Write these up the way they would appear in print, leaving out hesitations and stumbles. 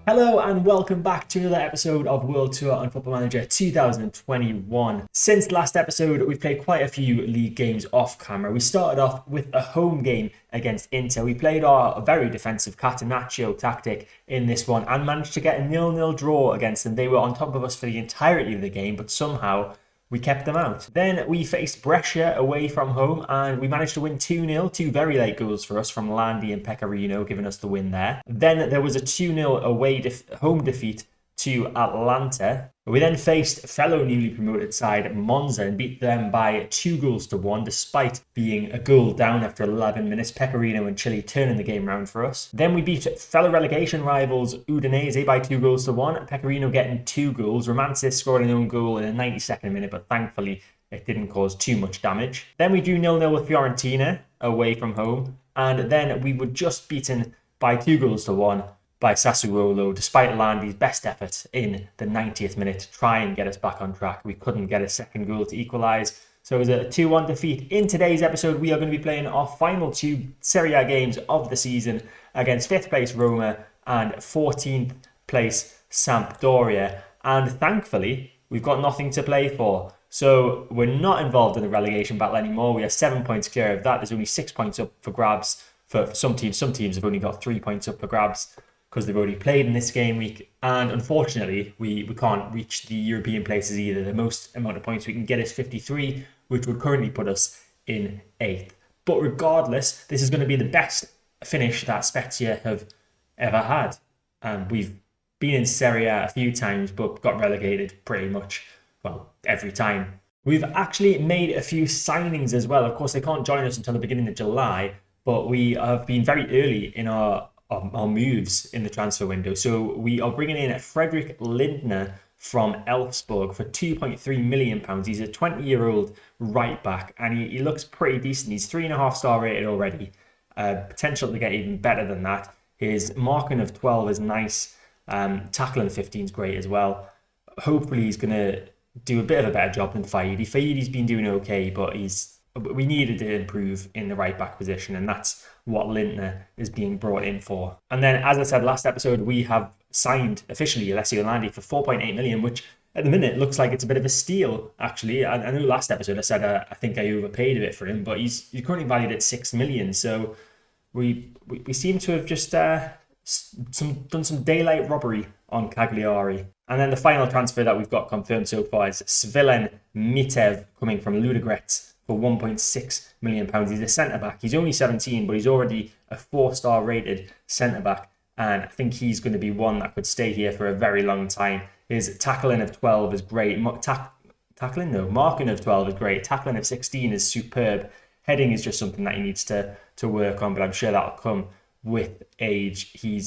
Hello and welcome back to another episode of World Tour on Football Manager 2021. Since last episode, we've played quite a few league games off camera. We started off with a home game against Inter. We played our very defensive Catenaccio tactic in this one and managed to get a 0-0 draw against them. They were on top of us for the entirety of the game, but somehow we kept them out. Then we faced Brescia away from home and we managed to win 2-0. Two very late goals for us from Landi and Pecorino, giving us the win there. Then there was a 2-0 home defeat to Atalanta. We then faced fellow newly promoted side Monza and beat them by 2-1 despite being a goal down after 11 minutes. Pecorino and Chile turning the game round for us. Then we beat fellow relegation rivals Udinese by 2-1. Pecorino getting 2 goals. Romansis scored an own goal in the 92nd minute, but thankfully it didn't cause too much damage. Then we drew 0-0 with Fiorentina away from home, and then we were just beaten by 2-1 by Sassuolo, despite Landi's best effort in the 90th minute to try and get us back on track. We couldn't get a second goal to equalise, so it was a 2-1 defeat. In today's episode, we are going to be playing our final 2 Serie A games of the season against 5th place Roma and 14th place Sampdoria, and thankfully, we've got nothing to play for. So we're not involved in the relegation battle anymore. We are 7 points clear of that. There's only 6 points up for grabs for some teams. Some teams have only got 3 points up for grabs because they've already played in this game week. And unfortunately, we can't reach the European places either. The most amount of points we can get is 53, which would currently put us in 8th. But regardless, this is going to be the best finish that Spezia have ever had. We've been in Serie A a few times, but got relegated pretty much, well, every time. We've actually made a few signings as well. Of course, they can't join us until the beginning of July, but we have been very early in our moves in the transfer window. So we are bringing in Frederick Lindner from Elfsborg for £2.3 million. He's a 20-year-old right back and he looks pretty decent. He's 3.5 star rated already. Potential to get even better than that. His marking of 12 is nice. Tackling 15 is great as well. Hopefully he's going to do a bit of a better job than Faidi. Faidi's been doing okay, but we needed to improve in the right back position, and that's what Lindner is being brought in for. And then, as I said last episode, we have signed officially Alessio Landi for 4.8 million, which at the minute looks like it's a bit of a steal, actually. I know last episode I said I think I overpaid a bit for him, but he's currently valued at 6 million. So we seem to have just done some daylight robbery on Cagliari. And then the final transfer that we've got confirmed so far is Svilen Mitev coming from Ludogorets for £1.6 million. He's a centre-back. He's only 17, but he's already a 4-star rated centre-back. And I think he's going to be one that could stay here for a very long time. His tackling of 12 is great. Marking of 12 is great. Tackling of 16 is superb. Heading is just something that he needs to work on, but I'm sure that'll come with age. He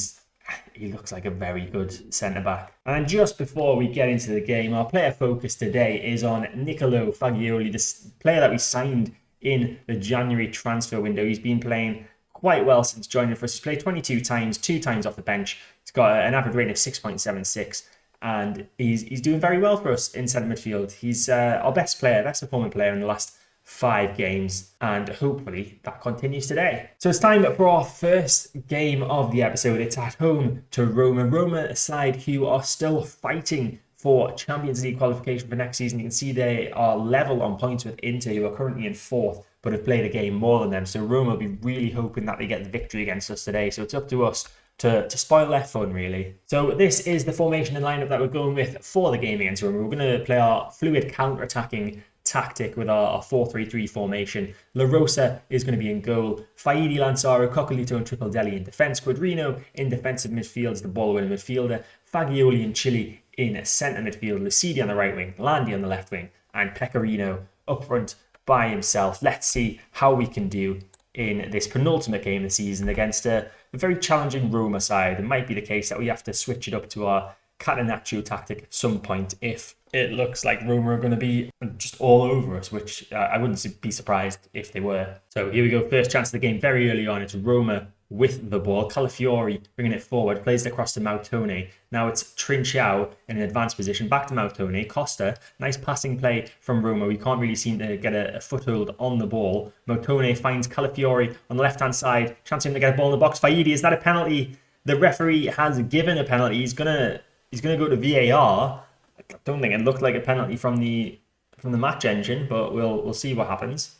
looks like a very good centre-back. And just before we get into the game, our player focus today is on Niccolò Fagioli, this player that we signed in the January transfer window. He's been playing quite well since joining for us. He's played 22 times, 2 times off the bench. He's got an average rating of 6.76, and he's doing very well for us in centre midfield. He's our best performing player in the last 5 games, and hopefully that continues today. So it's time for our first game of the episode. It's at home to Roma. Roma, a side who are still fighting for Champions League qualification for next season. You can see they are level on points with Inter, who are currently in 4th, but have played a game more than them. So Roma will be really hoping that they get the victory against us today. So it's up to us to spoil their fun, really. So this is the formation and lineup that we're going with for the game against Roma. We're going to play our fluid counter-attacking tactic with our 4-3-3 formation. La Rosa is going to be in goal. Faidi, Lansaro, Coccolito and Tripldelli in defence. Quadrino in defensive midfield as the ball-winning midfielder. Fagioli and Chile in centre midfield. Lucidi on the right wing. Landi on the left wing. And Pecorino up front by himself. Let's see how we can do in this penultimate game of the season against a very challenging Roma side. It might be the case that we have to switch it up to our Catenaccio tactic at some point if it looks like Roma are going to be just all over us, which I wouldn't be surprised if they were. So here we go, first chance of the game very early on. It's Roma with the ball. Calafiori bringing it forward, plays it across to Mautone. Now it's Trincao in an advanced position, back to Mautone. Costa, nice passing play from Roma. We can't really seem to get a foothold on the ball. Mautone finds Calafiori on the left-hand side, chancing to get a ball in the box. Faidi, is that a penalty? The referee has given a penalty. He's gonna go to VAR. I don't think it looked like a penalty from the match engine, but we'll see what happens.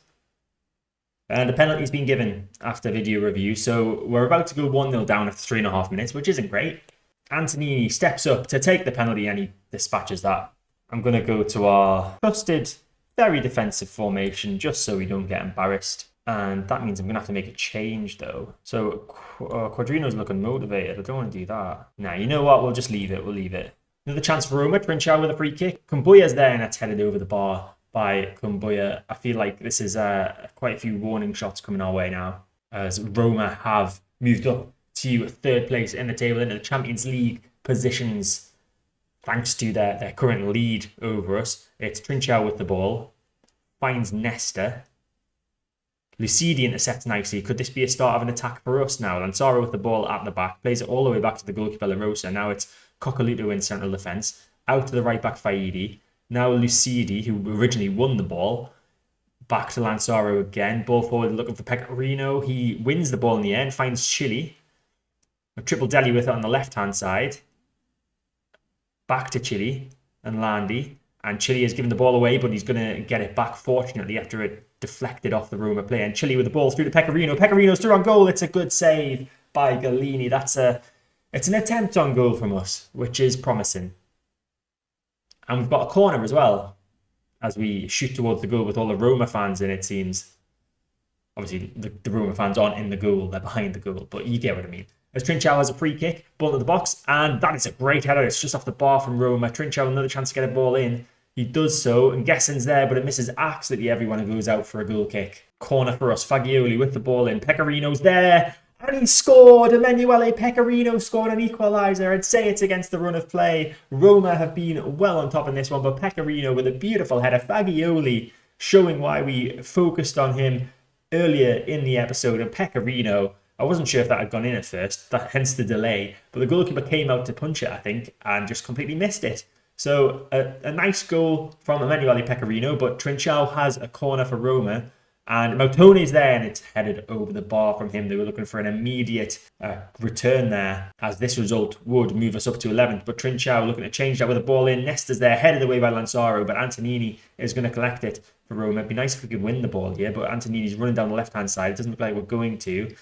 And the penalty's been given after video review, so we're about to go 1-0 down after 3.5 minutes, which isn't great. Antonini steps up to take the penalty and he dispatches that. I'm going to go to our trusted, very defensive formation just so we don't get embarrassed. And that means I'm going to have to make a change though. So Quadrino's looking motivated. I don't want to do that. Nah, you know what? We'll just leave it. We'll leave it. Another chance for Roma. Trinchao with a free kick. Kumbuya's there and that's headed over the bar by Kumbuya. I feel like this is quite a few warning shots coming our way now, as Roma have moved up to third place in the table into the Champions League positions thanks to their current lead over us. It's Trinchao with the ball, finds Nesta. Lucidi intercepts nicely. Could this be a start of an attack for us now? Lansara with the ball at the back, plays it all the way back to the goalkeeper La Rosa. Now it's Coccoluto in central defence, out to the right back Faidi. Now Lucidi, who originally won the ball, back to Lansaro again. Ball forward looking for Pecorino. He wins the ball in the end, finds Chile. A triple deli with it on the left-hand side. Back to Chile and Landy. And Chile has given the ball away, but he's going to get it back, fortunately, after it deflected off the Roma player. And Chile with the ball through to Pecorino. Pecorino's through on goal. It's a good save by Galini. It's an attempt on goal from us, which is promising. And we've got a corner as well, as we shoot towards the goal with all the Roma fans in, it seems. Obviously, the Roma fans aren't in the goal, they're behind the goal, but you get what I mean. As Trinchao has a free kick, ball in the box, and that is a great header. It's just off the bar from Roma. Trinchao, another chance to get a ball in. He does so, and Gessen's there, but it misses absolutely everyone who goes out for a goal kick. Corner for us. Fagioli with the ball in. Pecorino's there, and he scored. Emanuele Pecorino scored an equaliser. I'd say it's against the run of play. Roma have been well on top in this one, but Pecorino with a beautiful header. Fagioli showing why we focused on him earlier in the episode. And Pecorino, I wasn't sure if that had gone in at first, hence the delay. But the goalkeeper came out to punch it, I think, and just completely missed it. So a nice goal from Emanuele Pecorino, but Trinchao has a corner for Roma. And Moutone's there, and it's headed over the bar from him. They were looking for an immediate return there, as this result would move us up to 11th. But Trinchao looking to change that with a ball in. Nesta's there, headed away by Lansaro, but Antonini is going to collect it for Roma. It'd be nice if we could win the ball here, but Antonini's running down the left-hand side. It doesn't look like we're going to.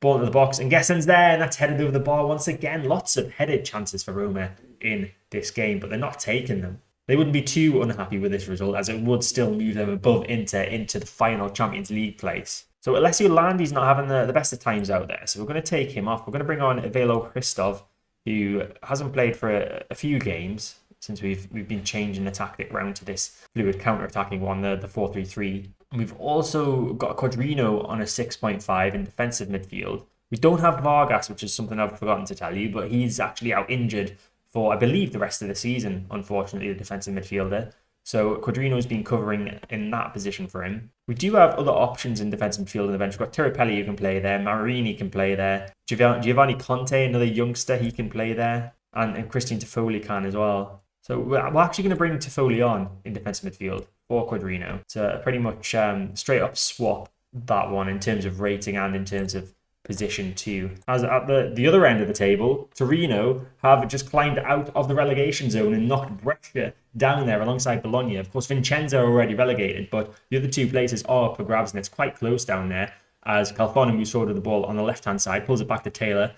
Ball into the box, and Gessen's there, and that's headed over the bar once again. Lots of headed chances for Roma in this game, but they're not taking them. They wouldn't be too unhappy with this result, as it would still move them above Inter into the final Champions League place. So Alessio Landi's not having the best of times out there, so we're going to take him off. We're going to bring on Velo Christov, who hasn't played for a few games since we've been changing the tactic round to this fluid counter-attacking one, the 4-3-3. We've also got Quadrino on a 6.5 in defensive midfield. We don't have Vargas, which is something I've forgotten to tell you, but he's actually out injured for, I believe, the rest of the season, unfortunately, the defensive midfielder. So Quadrino's been covering in that position for him. We do have other options in defensive midfield on the bench. We've got Tirapelli who can play there, Marini can play there, Giovanni Conte, another youngster, he can play there, and Christian Toffoli can as well. So we're actually going to bring Toffoli on in defensive midfield for Quadrino to pretty much straight up swap that one in terms of rating and in terms of position too. As at the other end of the table, Torino have just climbed out of the relegation zone and knocked Brescia down there alongside Bologna. Of course, Vincenzo are already relegated, but the other two places are up for grabs, and it's quite close down there as Calfano moves forward with the ball on the left-hand side, pulls it back to Taylor,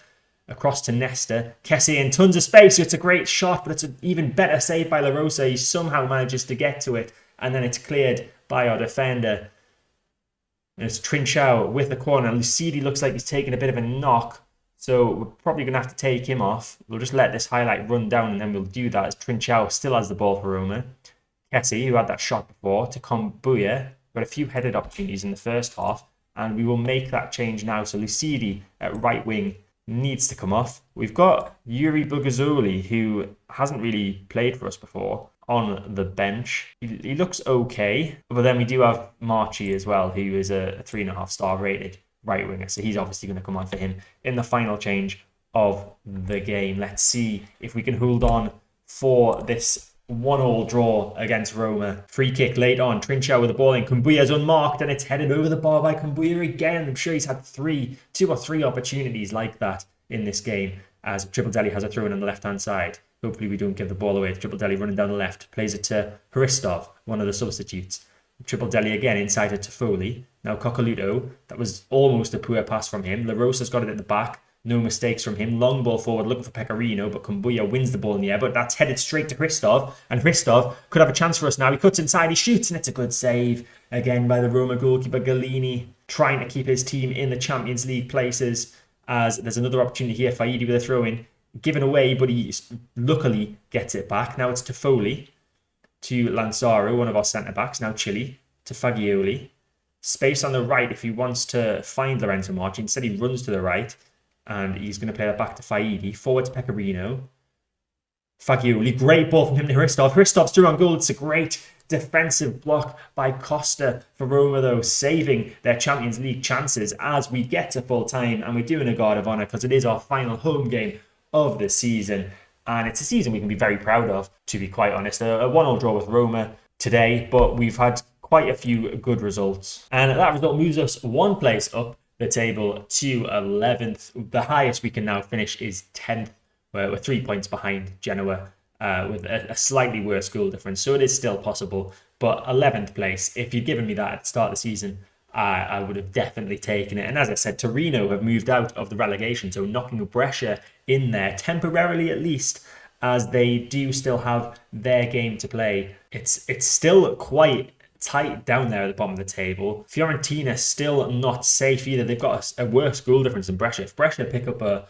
across to Nesta. Kessie in tons of space. It's a great shot, but it's an even better save by La Rosa. He somehow manages to get to it, and then it's cleared by our defender. And it's Trinchao with the corner. Lucidi looks like he's taking a bit of a knock, so we're probably going to have to take him off. We'll just let this highlight run down, and then we'll do that as Trinchao still has the ball for Roma. Kessie, who had that shot before, to Kombuya. Got a few headed opportunities in the first half, and we will make that change now. So Lucidi at right wing needs to come off. We've got Yuri Bugazzoli, who hasn't really played for us before, on the bench. He looks okay, but then we do have Marchi as well, who is a 3.5 star rated right winger, so he's obviously going to come on for him in the final change of the game. Let's see if we can hold on for this 1-1 draw against Roma. Free kick late on, Trinchao with the ball in, Kumbuya's unmarked, and it's headed over the bar by Kumbuya again. I'm sure he's had two or three opportunities like that in this game, as Triple Deli has a throw in on the left-hand side. Hopefully we don't give the ball away. Triple Deli running down the left, plays it to Hristov, one of the substitutes. Triple Deli again inside it to Foley. Now Coccoluto, that was almost a poor pass from him. La Rosa's got it at the back. No mistakes from him. Long ball forward looking for Pecorino, but Kumbuya wins the ball in the air. But that's headed straight to Hristov. And Hristov could have a chance for us now. He cuts inside, he shoots, and it's a good save. Again by the Roma goalkeeper Galini, trying to keep his team in the Champions League places. As there's another opportunity here. Faidi with a throw-in. Given away, but he luckily gets it back. Now it's to Foley. To Lansaro, one of our centre-backs. Now Chile. To Fagioli. Space on the right if he wants to find Lorenzo Marchi. Instead he runs to the right. And he's going to play that back to Faidi. Forward to Pecorino. Fagioli. Great ball from him to Hristov. Hristov's through on goal. It's a great defensive block by Costa for Roma, though, saving their Champions League chances as we get to full time. And we're doing a guard of honour because it is our final home game of the season. And it's a season we can be very proud of, to be quite honest. A 1-1 draw with Roma today, but we've had quite a few good results. And that result moves us one place up the table to 11th. The highest we can now finish is 10th. We're 3 points behind Genoa with a slightly worse goal difference. So it is still possible. But 11th place, if you'd given me that at the start of the season, I would have definitely taken it. And as I said, Torino have moved out of the relegation. So knocking Brescia in there, temporarily at least, as they do still have their game to play. It's still quite tight down there at the bottom of the table. Fiorentina still not safe either. They've got a worse goal difference than Brescia. If Brescia pick up a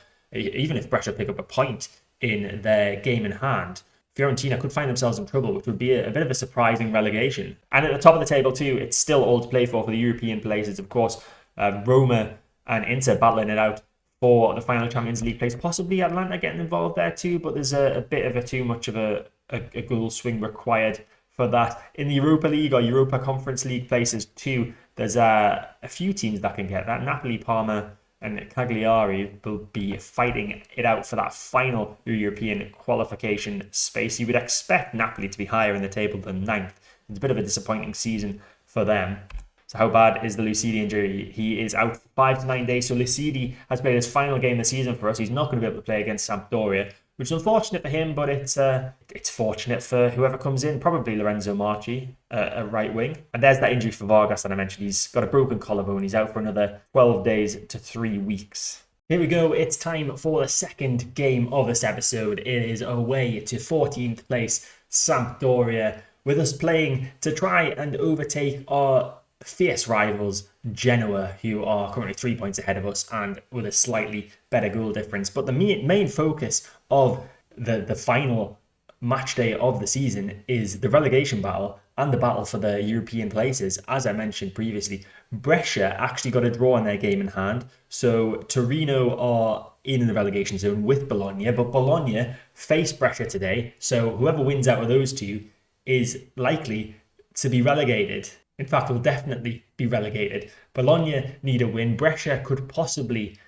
point in their game in hand, Fiorentina could find themselves in trouble, which would be a bit of a surprising relegation. And at the top of the table too, it's still all to play for the European places. Of course, Roma and Inter battling it out for the final Champions League place. Possibly Atlanta getting involved there too, but there's a bit of too much of a goal swing required for that. In the Europa League or Europa Conference League places too, there's a few teams that can get that. Napoli, Parma and Cagliari will be fighting it out for that final European qualification space. You would expect Napoli to be higher in the table than 9th. It's a bit of a disappointing season for them. So how bad is the Lucidi injury? He is out 5 to 9 days. So Lucidi has played his final game of the season for us. He's not going to be able to play against Sampdoria, which is unfortunate for him, but it's fortunate for whoever comes in, probably Lorenzo Marchi, a right wing. And there's that injury for Vargas that I mentioned. He's got a broken collarbone. He's out for another 12 days to 3 weeks. Here we go. It's time for the second game of this episode. It is away to 14th place Sampdoria, with us playing to try and overtake our fierce rivals Genoa, who are currently 3 points ahead of us and with a slightly better goal difference. But the main focus of the final match day of the season is the relegation battle and the battle for the European places. As I mentioned previously, Brescia actually got a draw in their game in hand, so Torino are in the relegation zone with Bologna, but Bologna face Brescia today, so whoever wins out of those two is likely to be relegated. In fact, will definitely be relegated. Bologna need a win. Brescia could possibly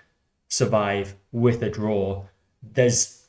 survive with a draw. There's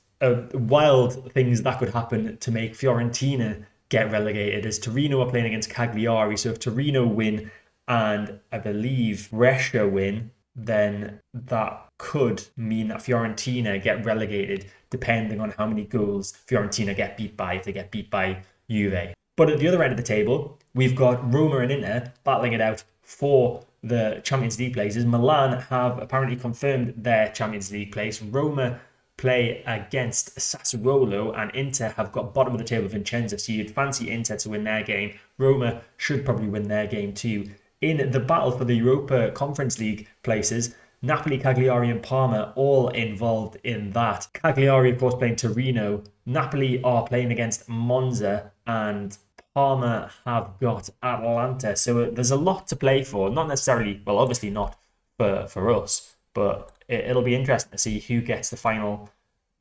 wild things that could happen to make Fiorentina get relegated, as Torino are playing against Cagliari. So if Torino win and I believe Brescia win, then that could mean that Fiorentina get relegated, depending on how many goals Fiorentina get beat by, if they get beat by Juve. But at the other end of the table, we've got Roma and Inter battling it out for the Champions League places. Milan have apparently confirmed their Champions League place. Roma play against Sassuolo, and Inter have got bottom of the table Vincenza. So you'd fancy Inter to win their game. Roma should probably win their game too. In the battle for the Europa Conference League places, Napoli, Cagliari and Parma all involved in that. Cagliari, of course, playing Torino. Napoli are playing against Monza, and Parma have got Atalanta. So there's a lot to play for. Not necessarily, well, obviously not for us, but it'll be interesting to see who gets the final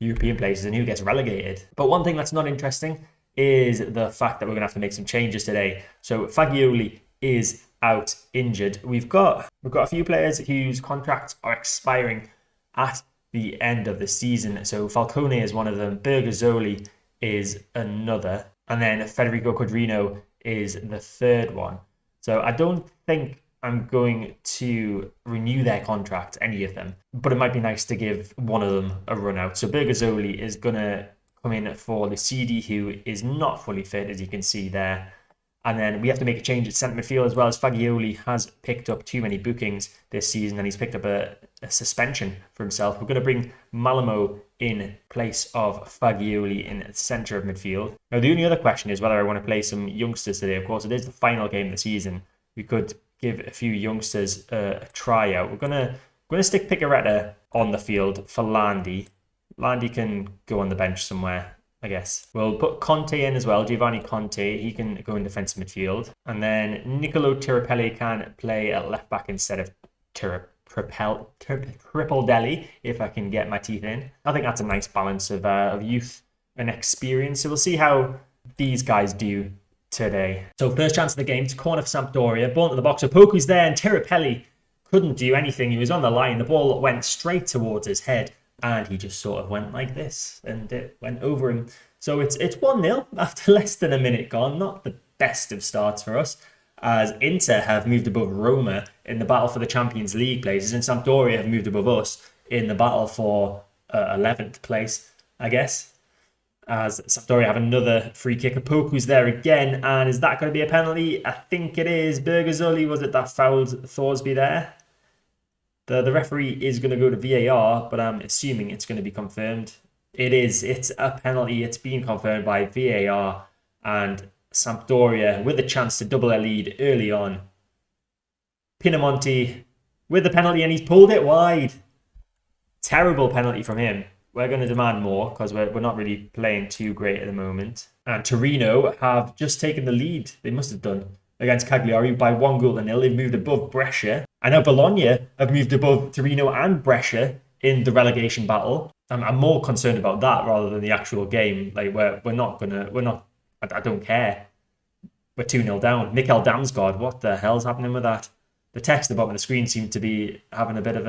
European places and who gets relegated. But one thing that's not interesting is the fact that we're going to have to make some changes today. So Fagioli is out injured. We've got a few players whose contracts are expiring at the end of the season. So Falcone is one of them. Bergazzoli is another. And then Federico Quadrino is the third one. So I don't think I'm going to renew their contract, any of them. But it might be nice to give one of them a run out. So Bergazzoli is going to come in for Lucidi, who is not fully fit, as you can see there. And then we have to make a change at centre midfield as well, as Fagioli has picked up too many bookings this season and he's picked up a suspension for himself. We're going to bring Malamo in place of Fagioli in the centre of midfield. Now, the only other question is whether I want to play some youngsters today. Of course, it is the final game of the season. We could give a few youngsters a tryout. We're going to stick Picaretta on the field for Landi. Landi can go on the bench somewhere, I guess. We'll put Conte in as well, Giovanni Conte. He can go in defensive midfield. And then Nicolo Tirapelli can play at left back instead of Tripoldelli, if I can get my teeth in. I think that's a nice balance of youth and experience. So we'll see how these guys do today. So first chance of the game, to corner for Sampdoria. Ball into the box. So Poku's there and Tirapelli couldn't do anything. He was on the line. The ball went straight towards his head. And he just sort of went like this and it went over him. So it's 1-0 after less than a minute gone. Not the best of starts for us, as Inter have moved above Roma in the battle for the Champions League places, and Sampdoria have moved above us in the battle for 11th place, I guess. As Sampdoria have another free kick. Poku's there again, and is that going to be a penalty? I think it is. Bergazzoli, was it that fouled Thorsby there? The referee is going to go to VAR, but I'm assuming it's going to be confirmed. It is. It's a penalty. It's being confirmed by VAR. And Sampdoria with a chance to double their lead early on. Pinamonti with the penalty, and he's pulled it wide. Terrible penalty from him. We're going to demand more because we're not really playing too great at the moment. And Torino have just taken the lead. They must have done. Against Cagliari by 1-0. They've moved above Brescia. I know Bologna have moved above Torino and Brescia in the relegation battle. I'm more concerned about that rather than the actual game. Like I don't care. We're 2-0 down. Mikel Damsgaard, what the hell's happening with that? The text at the bottom of the screen seemed to be having a bit of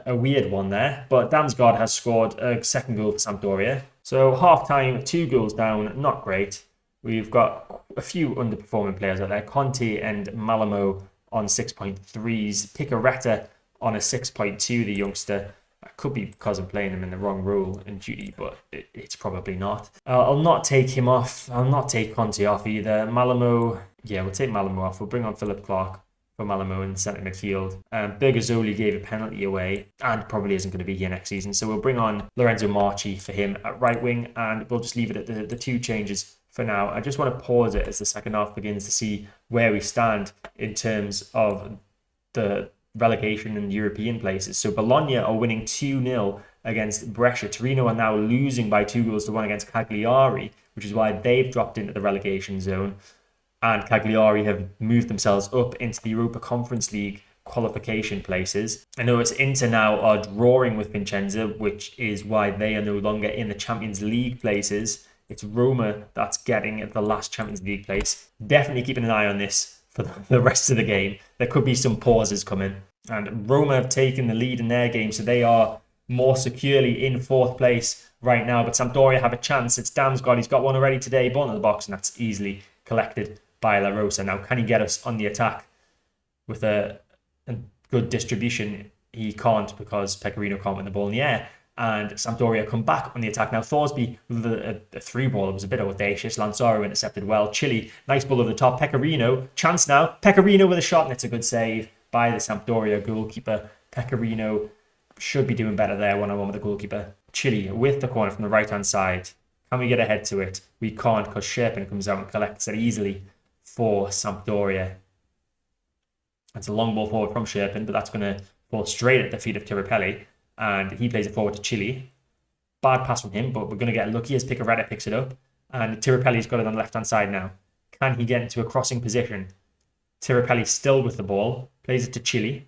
a weird one there. But Damsgaard has scored a second goal for Sampdoria. So half-time, 2 goals down, not great. We've got a few underperforming players out there. Conte and Malamo on 6.3s. Picaretta on a 6.2, the youngster. That could be because I'm playing him in the wrong role and duty, but it's probably not. I'll not take him off. I'll not take Conte off either. Malamo, yeah, we'll take Malamo off. We'll bring on Philip Clark for Malamo in centre midfield. Bergazzoli gave a penalty away and probably isn't going to be here next season. So we'll bring on Lorenzo Marchi for him at right wing, and we'll just leave it at the 2 changes for now. I just want to pause it as the second half begins to see where we stand in terms of the relegation and European places. So Bologna are winning 2-0 against Brescia. Torino are now losing by 2-1 against Cagliari, which is why they've dropped into the relegation zone. And Cagliari have moved themselves up into the Europa Conference League qualification places. I know it's Inter now are drawing with Vincenza, which is why they are no longer in the Champions League places. It's Roma that's getting the last Champions League place. Definitely keeping an eye on this for the rest of the game. There could be some pauses coming. And Roma have taken the lead in their game, so they are more securely in 4th place right now. But Sampdoria have a chance. It's Damsgaard. He's got one already today. Ball in the box, and that's easily collected by La Rosa. Now, can he get us on the attack with a good distribution? He can't, because Pecorino can't win the ball in the air. And Sampdoria come back on the attack. Now, Thorsby with a through ball. It was a bit audacious. Lansaro intercepted well. Chile, nice ball over the top. Pecorino, chance now. Pecorino with a shot, and it's a good save by the Sampdoria goalkeeper. Pecorino should be doing better there, one-on-one with the goalkeeper. Chile with the corner from the right-hand side. Can we get ahead to it? We can't, because Sherpin comes out and collects it easily for Sampdoria. It's a long ball forward from Sherpin, but that's going to fall straight at the feet of Tirapelli. And he plays it forward to Chile. Bad pass from him, but we're going to get lucky as Picaretta picks it up. And Tirapelli's got it on the left-hand side now. Can he get into a crossing position? Tirapelli still with the ball. Plays it to Chile.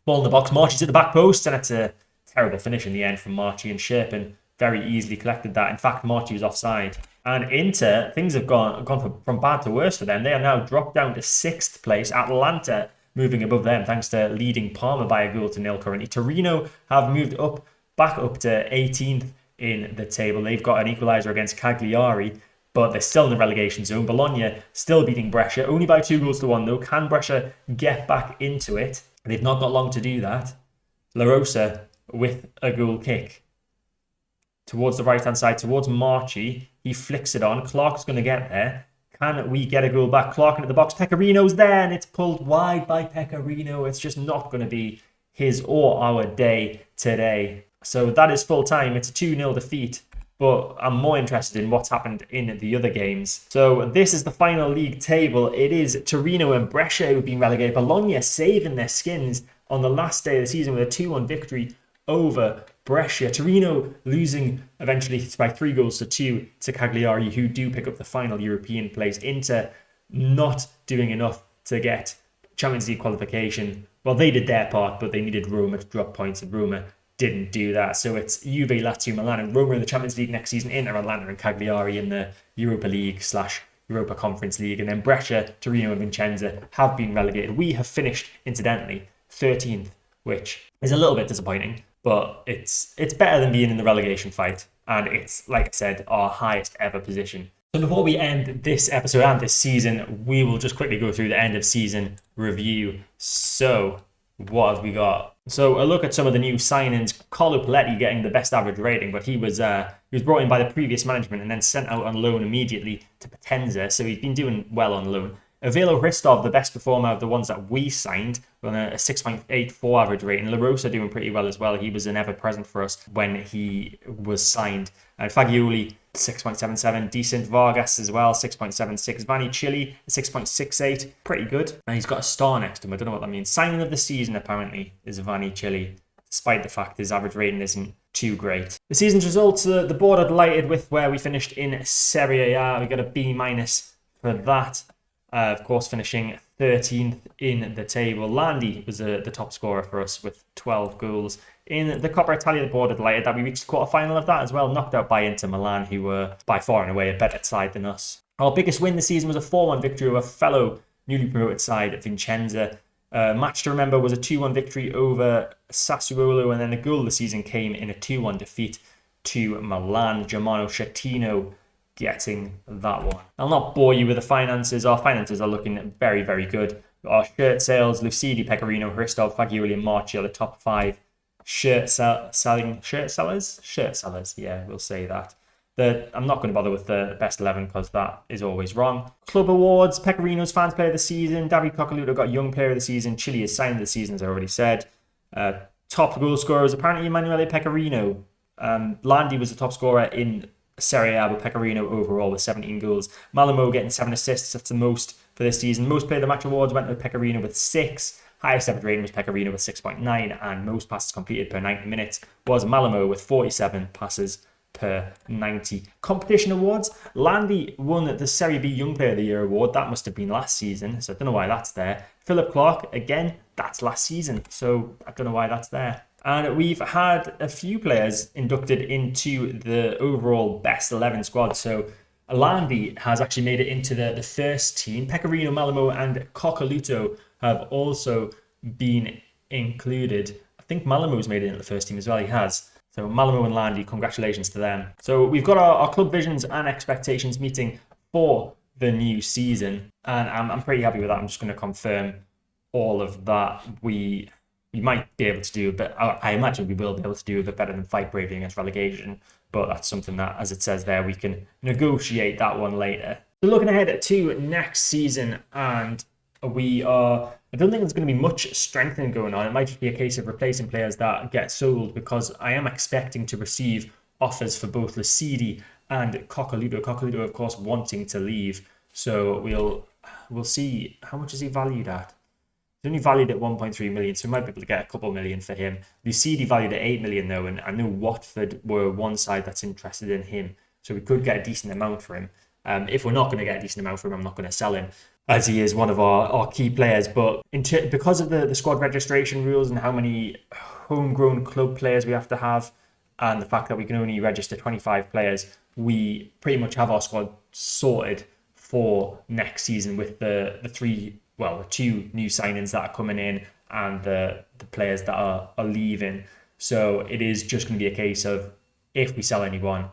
Ball in the box. Marchi's at the back post. And it's a terrible finish in the end from Marchi. And Sherpin very easily collected that. In fact, Marchi was offside. And Inter, things have gone from bad to worse for them. They are now dropped down to 6th place. Atalanta moving above them thanks to leading Parma by a 0-0 currently. Torino have moved back up to 18th in the table. They've got an equaliser against Cagliari. but they're still in the relegation zone. Bologna still beating Brescia, only by 2-1 though. Can Brescia get back into it? They've not got long to do that. La Rosa with a goal kick towards the right-hand side, towards Marchi. He flicks it on. Clark's going to get there. Can we get a goal back? Clark into the box. Pecorino's there, and it's pulled wide by Pecorino. It's just not going to be his or our day today. So that is full time. It's a 2-0 defeat. But I'm more interested in what's happened in the other games. So this is the final league table. It is Torino and Brescia who have been relegated. Bologna saving their skins on the last day of the season with a 2-1 victory over Brescia. Torino losing eventually by 3-2 to Cagliari, who do pick up the final European place. Inter not doing enough to get Champions League qualification. Well, they did their part, but they needed Roma to drop points, and Roma didn't do that. So it's Juve, Lazio, Milan, and Roma in the Champions League next season. Inter, Atalanta, and Cagliari in the Europa League / Europa Conference League. And then Brescia, Torino, and Vicenza have been relegated. We have finished, incidentally, 13th, which is a little bit disappointing, but it's better than being in the relegation fight. And it's, like I said, our highest ever position. So before we end this episode and this season, we will just quickly go through the end of season review. So what have we got? So a look at some of the new signings. Carlo Paletti getting the best average rating, but he was brought in by the previous management and then sent out on loan immediately to Potenza. So he's been doing well on loan. Avilo Hristov, the best performer of the ones that we signed, on a 6.84 average rating. La Rosa doing pretty well as well. He was an ever-present for us when he was signed. Fagioli, 6.77. Decent. Vargas as well, 6.76. Vanni Chili, 6.68. Pretty good. And he's got a star next to him. I don't know what that means. Signing of the season, apparently, is Vanni Chili, despite the fact his average rating isn't too great. The season's results, the board are delighted with where we finished in Serie A. We got a B- for that. Of course, finishing 13th in the table. Landi was the top scorer for us with 12 goals. In the Coppa Italia, the board are delighted that we reached the quarter-final of that as well, knocked out by Inter Milan, who were by far and away a better side than us. Our biggest win this season was a 4-1 victory over fellow newly promoted side, Vicenza. Match to remember was a 2-1 victory over Sassuolo, and then the goal of the season came in a 2-1 defeat to Milan. Germano Schettino getting that one. I'll not bore you with the finances. Our finances are looking very, very good. Our shirt sales, Lucidi, Pecorino, Hristov, Fagioli, and Marchi are the top 5 shirt sellers. Yeah, we'll say that. I'm not going to bother with the best 11 because that is always wrong. Club awards, Pecorino's fans player of the season. David Coccaluto got young player of the season. Chile is signing the season, as I already said. Top goal scorers, apparently Emanuele Pecorino. Landi was the top scorer in Serie A with Pecorino overall with 17 goals. Malamo getting 7 assists. That's the most for this season. Most player of the match awards went with Pecorino with 6. Highest average rating was Pecorino with 6.9, and most passes completed per 90 minutes was Malamo with 47 passes per 90. Competition awards. Landi won the Serie B Young Player of the Year award. That must have been last season, so I don't know why that's there. Philip Clark, again, that's last season, so I don't know why that's there. And we've had a few players inducted into the overall best 11 squad. So Landi has actually made it into the first team. Pecorino, Malamo, and Coccaluto have also been included. I think Malamo's made it into the first team as well. He has. So Malamo and Landi, congratulations to them. So we've got our club visions and expectations meeting for the new season. And I'm pretty happy with that. I'm just going to confirm all of that. We might be able to do a bit. I imagine we will be able to do a bit better than fight bravely against relegation, but that's something that, as it says there, we can negotiate that one later. So looking ahead to next season, and I don't think there's going to be much strengthening going on. It might just be a case of replacing players that get sold, because I am expecting to receive offers for both Lucidi and Coccaluto. Coccaluto, of course, wanting to leave. So we'll see. How much is he valued at? He's only valued at 1.3 million, so we might be able to get a couple million for him. Lucidi valued at 8 million though, and I know Watford were one side that's interested in him, so we could get a decent amount for him. If we're not going to get a decent amount for him, I'm not going to sell him, as he is one of our key players. But because of the squad registration rules and how many homegrown club players we have to have, and the fact that we can only register 25 players, we pretty much have our squad sorted for next season with the two new signings that are coming in and the players that are leaving. So it is just going to be a case of, if we sell anyone,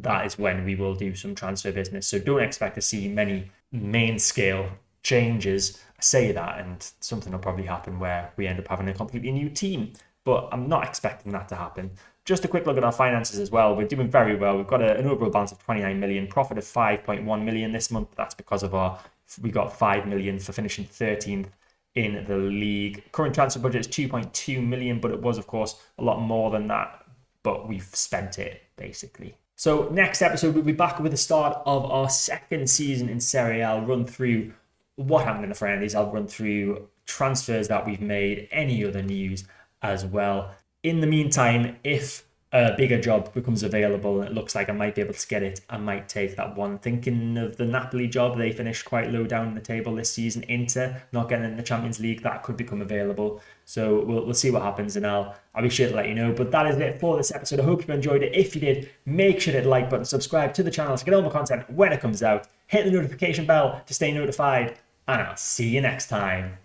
that is when we will do some transfer business. So don't expect to see many main scale changes. I say that, and something will probably happen where we end up having a completely new team, but I'm not expecting that to happen. Just a quick look at our finances as well. We're doing very well. We've got an overall balance of 29 million, profit of 5.1 million this month. That's because of we got 5 million for finishing 13th in the league. Current transfer budget is 2.2 million, but it was, of course, a lot more than that, but we've spent it basically. So next episode, we'll be back with the start of our second season in Serie A. I'll run through what happened in the friendlies. I'll run through transfers that we've made, any other news as well. In the meantime, if a bigger job becomes available and it looks like I might be able to get it, I might take that one. Thinking of the Napoli job, they finished quite low down the table this season. Inter not getting in the Champions League, that could become available. So we'll see what happens, and I'll be sure to let you know. But that is it for this episode. I hope you enjoyed it. If you did, make sure to hit the like button, subscribe to the channel to get all my content when it comes out. Hit the notification bell to stay notified, and I'll see you next time.